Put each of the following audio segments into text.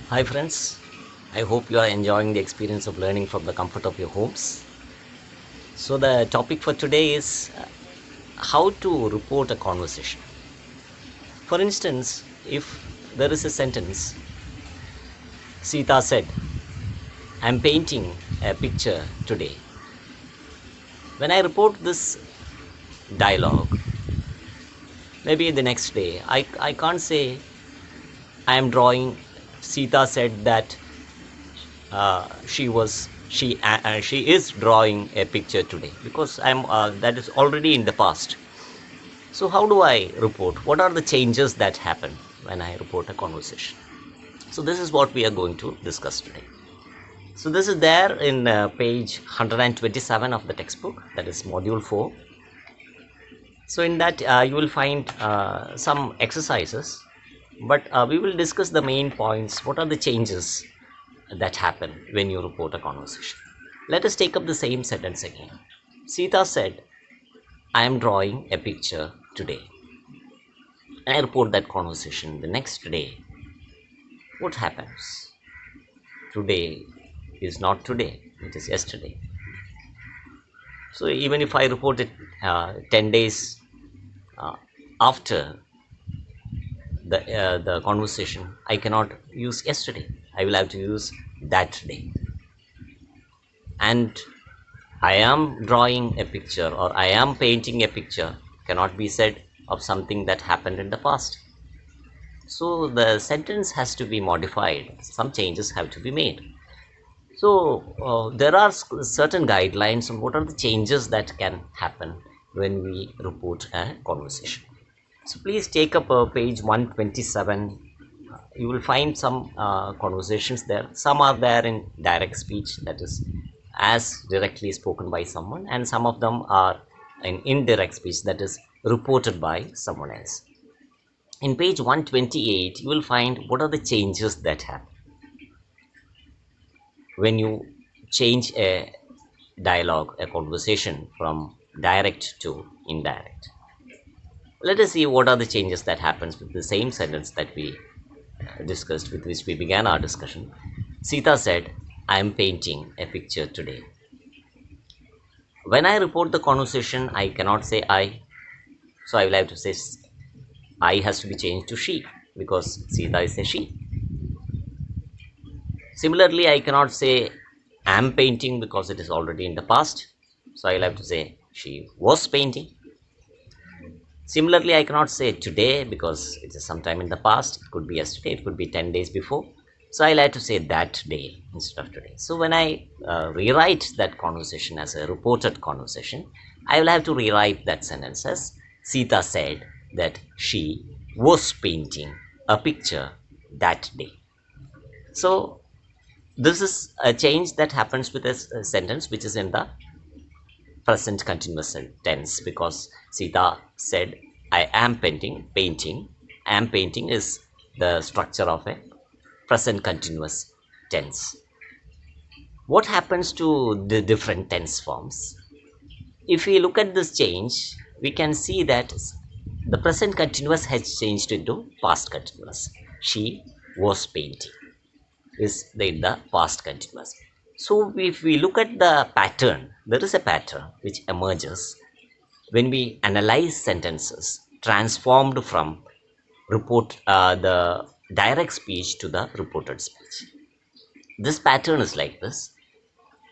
Hi friends, I hope you are enjoying the experience of learning from the comfort of your homes. So the topic for today is how to report a conversation. For instance, if there is a sentence, Sita said, I'm painting a picture today. When I report this dialogue, maybe the next day, I can't say I am drawing, Sita said that she is drawing a picture today because I'm that is already in the past. So how do I report? What are the changes that happen when I report a conversation? So this is what we are going to discuss today. So this is there in page 127 of the textbook, that is module 4. So in that you will find some exercises, but we will discuss the main points. What are the changes that happen when you report a conversation? Let us take up the same sentence again. Sita said, I am drawing a picture today. And I report that conversation the next day. What happens? Today is not today, it is yesterday. So even if I report it 10 days uh, after the conversation, I cannot use yesterday. I will have to use that day. And I am drawing a picture or I am painting a picture cannot be said of something that happened in the past. So the sentence has to be modified. Some changes have to be made. So there are certain guidelines on what are the changes that can happen when we report a conversation. So please take up page 127. You will find some conversations there. Some are there in direct speech, that is as directly spoken by someone, and some of them are in indirect speech, that is reported by someone else. In page 128, you will find what are the changes that happen when you change a dialogue, a conversation from direct to indirect. Let us see what are the changes that happens with the same sentence that we discussed, with which we began our discussion. Sita said, I am painting a picture today. When I report the conversation, I cannot say I, so I will have to say I has to be changed to she because Sita is a she. Similarly, I cannot say am painting because it is already in the past, so I'll have to say she was painting. Similarly, I cannot say today because it is sometime in the past. It could be yesterday, it could be 10 days before. So I'll have to say that day instead of today. So when I rewrite that conversation as a reported conversation, I will have to rewrite that sentence as Sita said that she was painting a picture that day. So this is a change that happens with a sentence which is in the present continuous tense because Sita said, I am painting. Am painting is the structure of a present continuous tense. What happens to the different tense forms? If we look at this change, we can see that the present continuous has changed into past continuous. She was painting is in the past continuous. So if we look at the pattern, there is a pattern which emerges when we analyze sentences transformed from the direct speech to the reported speech. This pattern is like this.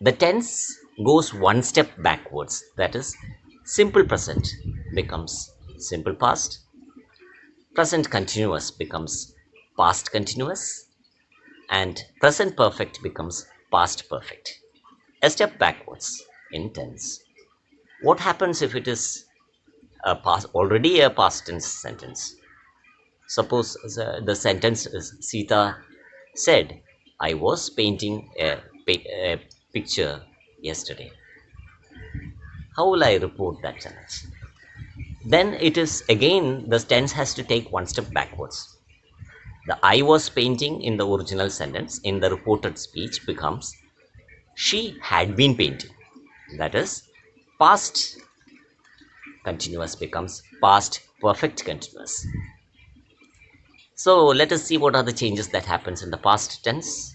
The tense goes one step backwards, that is, simple present becomes simple past, present continuous becomes past continuous, and present perfect becomes past perfect. A step backwards in tense. What happens if it is already a past tense sentence? Suppose the sentence is Sita said, I was painting a picture yesterday. How will I report that sentence? Then it is again, the tense has to take one step backwards. The I was painting in the original sentence in the reported speech becomes she had been painting. That is, past continuous becomes past perfect continuous. So let us see what are the changes that happens in the past tense.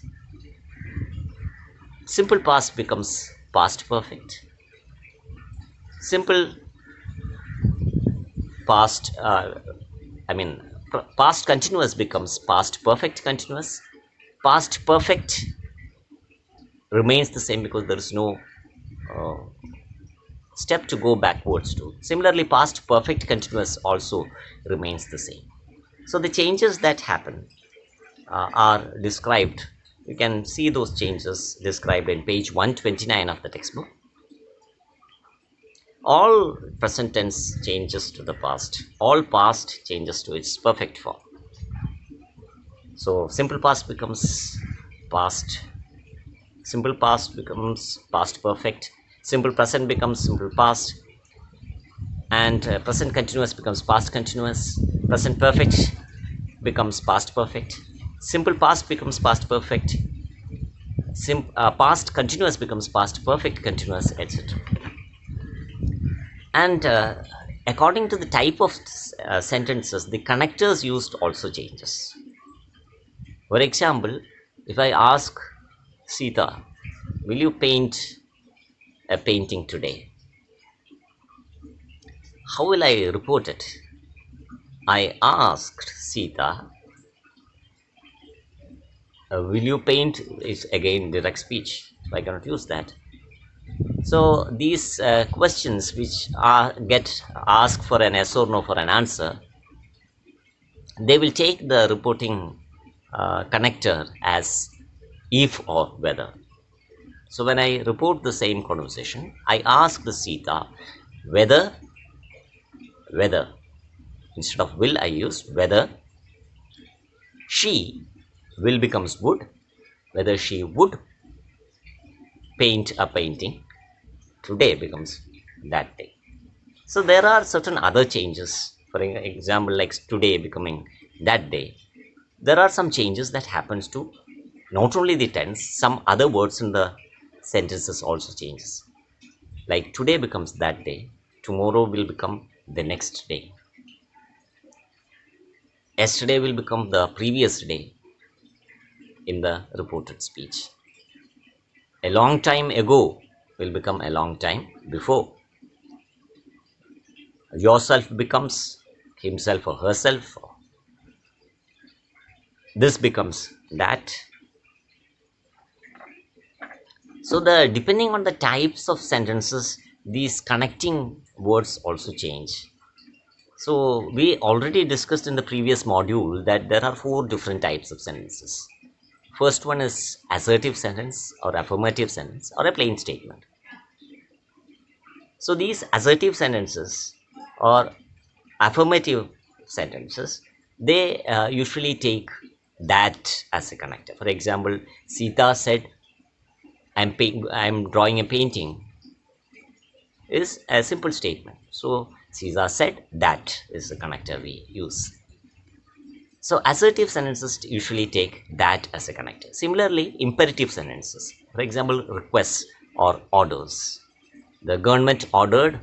Simple past becomes past perfect. Simple past, past continuous becomes past perfect continuous. Past perfect remains the same because there is no uh, step to go backwards to. Similarly, past perfect continuous also remains the same. So the changes that happen are described. You can see those changes described in page 129 of the textbook. All present tense changes to the past. All past changes to its perfect form. So simple past becomes past. Simple past becomes past perfect. Simple present becomes simple past. And present continuous becomes past continuous. Present perfect becomes past perfect. Simple past becomes past perfect. Past continuous becomes past perfect continuous, etc. And according to the type of sentences, the connectors used also changes. For example, if I ask Sita, will you paint a painting today? How will I report it? I asked Sita, will you paint? Is again direct speech, so I cannot use that. So these questions which get asked for an yes or no for an answer, they will take the reporting connector as if or whether. So when I report the same conversation, I ask the Sita whether, instead of will I use whether she will becomes would, whether she would paint a painting today becomes that day. So there are certain other changes. For example, like today becoming that day. There are some changes that happens to not only the tense, some other words in the sentences also changes. Like today becomes that day, tomorrow will become the next day. Yesterday will become the previous day in the reported speech. A long time ago will become a long time before. Yourself becomes himself or herself. This becomes that. So the depending on the types of sentences, these connecting words also change. So we already discussed in the previous module that there are 4 different types of sentences. First one is assertive sentence or affirmative sentence or a plain statement. So these assertive sentences or affirmative sentences, they usually take that as a connector. For example, Sita said, I'm drawing a painting is a simple statement. So Caesar said that is the connector we use. So assertive sentences usually take that as a connector. Similarly, imperative sentences, for example, requests or orders. The government ordered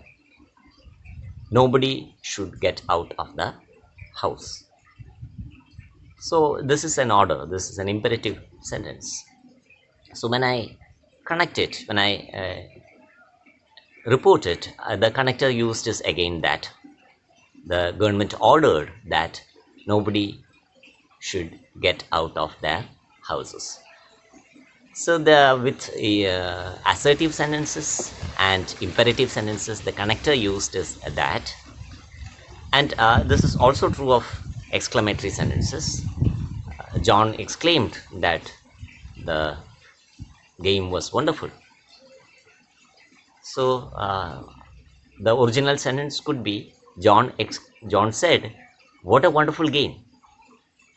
nobody should get out of the house. So this is an order, this is an imperative sentence. So when I connect it, when I report it, the connector used is again that. The government ordered that nobody should get out of their houses. So with assertive sentences and imperative sentences, the connector used is that. And this is also true of exclamatory sentences. John exclaimed that the game was wonderful. So the original sentence could be John said, what a wonderful game.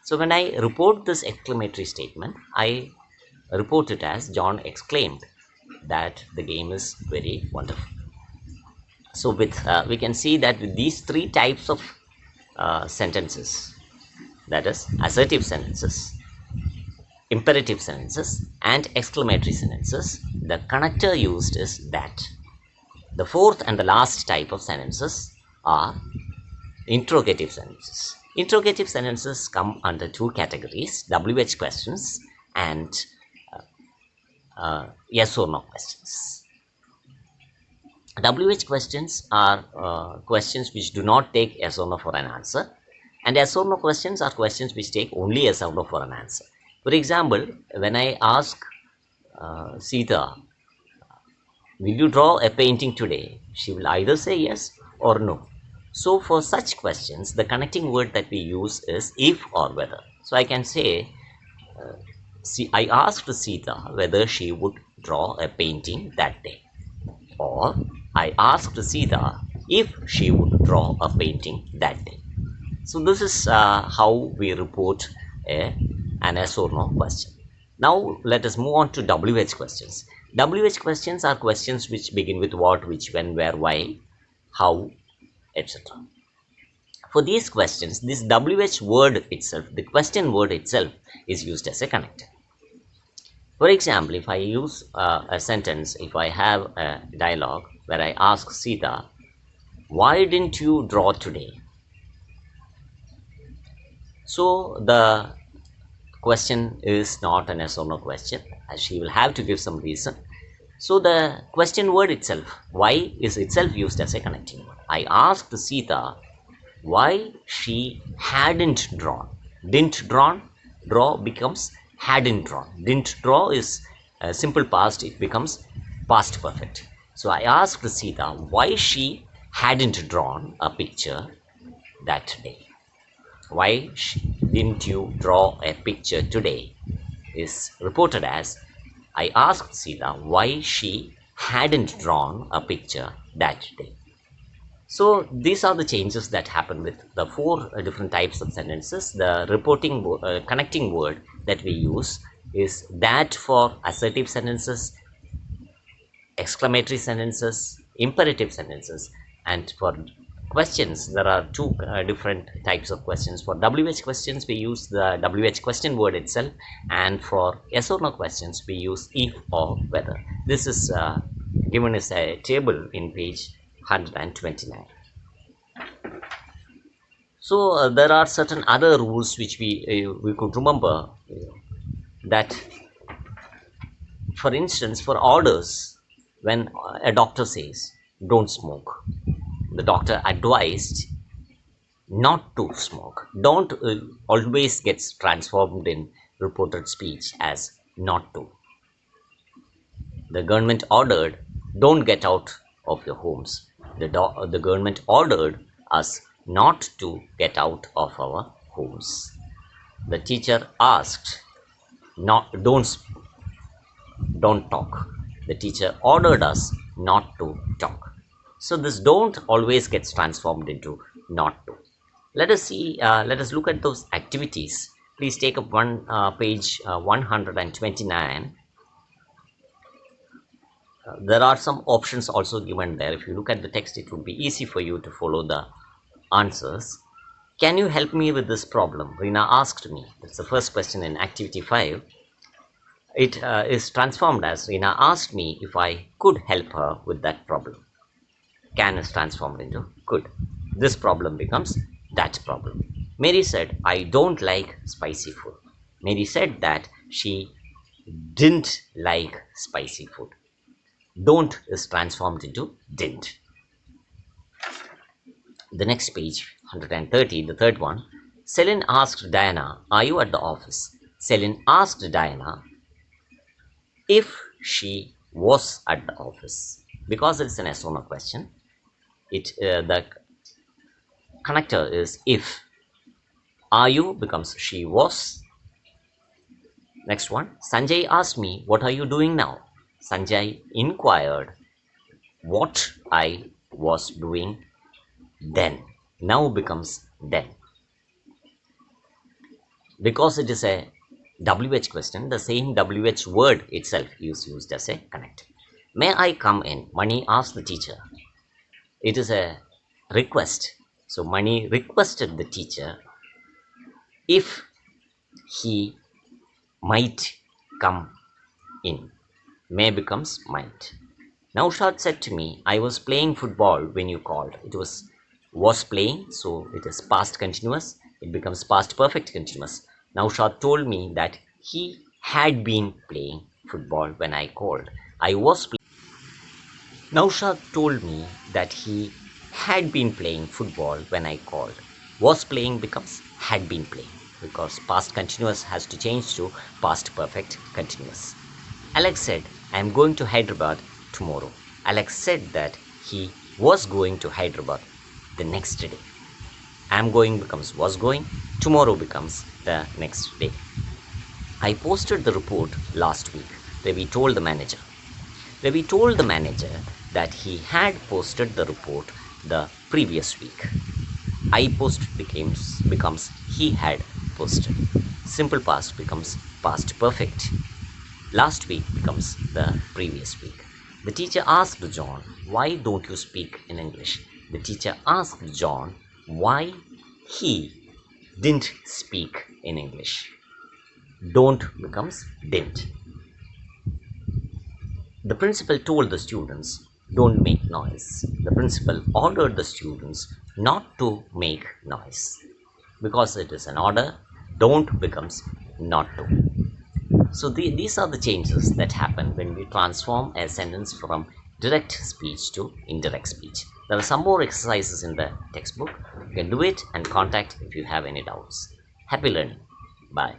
So when I report this exclamatory statement, I report it as John exclaimed that the game is very wonderful. So with we can see that with these 3 types of sentences, that is assertive sentences, imperative sentences and exclamatory sentences, the connector used is that. The fourth and the last type of sentences are interrogative sentences. Interrogative sentences come under two categories: WH questions and yes or no questions. WH questions are questions which do not take yes or no for an answer, and yes or no questions are questions which take only yes or no for an answer. For example, when I ask Sita, will you draw a painting today? She will either say yes or no. So for such questions, the connecting word that we use is if or whether. So I can say, see, I asked Sita whether she would draw a painting that day. Or I asked Sita if she would draw a painting that day. So this is how we report an yes or no question. Now let us move on to WH questions. WH questions are questions which begin with what, which, when, where, why, how, etc. For these questions, this WH word itself, the question word itself, is used as a connector. For example, if I use a sentence, if I have a dialogue where I ask Sita, why didn't you draw today? So the question is not an yes or no question, as she will have to give some reason. So the question word itself, why, is itself used as a connecting word. I asked Sita why she hadn't drawn. Didn't drawn, draw becomes hadn't drawn. Didn't draw is a simple past, it becomes past perfect. So I asked Sita why she hadn't drawn a picture that day. Why didn't you draw a picture today is reported as I asked Sita why she hadn't drawn a picture that day. So these are the changes that happen with the four different types of sentences. The reporting connecting word that we use is that for assertive sentences, exclamatory sentences, imperative sentences, and for questions there are two different types of questions. For WH questions we use the WH question word itself, and for yes or no questions we use if or whether. This is given as a table in page 129. So there are certain other rules which we could remember, that for instance, for orders, when a doctor says don't smoke, the doctor advised not to smoke. Don't always gets transformed in reported speech as not to. The government ordered don't get out of your homes. The government ordered us not to get out of our homes. The teacher asked not don't talk. The teacher ordered us not to talk. So this don't always gets transformed into not to. Let us see. Let us look at those activities. Please take up page 129. There are some options also given there. If you look at the text, it would be easy for you to follow the answers. Can you help me with this problem? Rina asked me. That's the first question in activity 5. It is transformed as Rina asked me if I could help her with that problem. Can is transformed into could. This problem becomes that problem. Mary said, I don't like spicy food. Mary said that she didn't like spicy food. Don't is transformed into didn't. The next page, 130, the third one. Celine asked Diana, are you at the office? Celine asked Diana if she was at the office. Because it's an yes or no question, the connector is if. Are you becomes she was. Next one. Sanjay asked me, what are you doing now? Sanjay inquired what I was doing then. Now becomes then. Because it is a WH question, the same WH word itself is used as a connector. May I come in? Mani asked the teacher. It is a request. So Mani requested the teacher if he might come in. May becomes might. Naushad said to me, I was playing football when you called. It was playing, so it is past continuous. it becomes past perfect continuous. Naushad told me that he had been playing football when I called. I was playing. Naushad told me that he had been playing football when I called. Was playing becomes had been playing because past continuous has to change to past perfect continuous. Alex said, I am going to Hyderabad tomorrow. Alex said that he was going to Hyderabad the next day. I am going becomes was going, tomorrow becomes the next day. I posted the report last week. Ravi told the manager. Ravi told the manager that he had posted the report the previous week. I post becomes he had posted. Simple past becomes past perfect. Last week becomes the previous week. The teacher asked John, why don't you speak in English? The teacher asked John why he didn't speak in English. Don't becomes didn't. The principal told the students, don't make noise. The principal ordered the students not to make noise. Because it is an order, don't becomes not to. So these are the changes that happen when we transform a sentence from direct speech to indirect speech. There are some more exercises in the textbook. You can do it and contact if you have any doubts. Happy learning. Bye.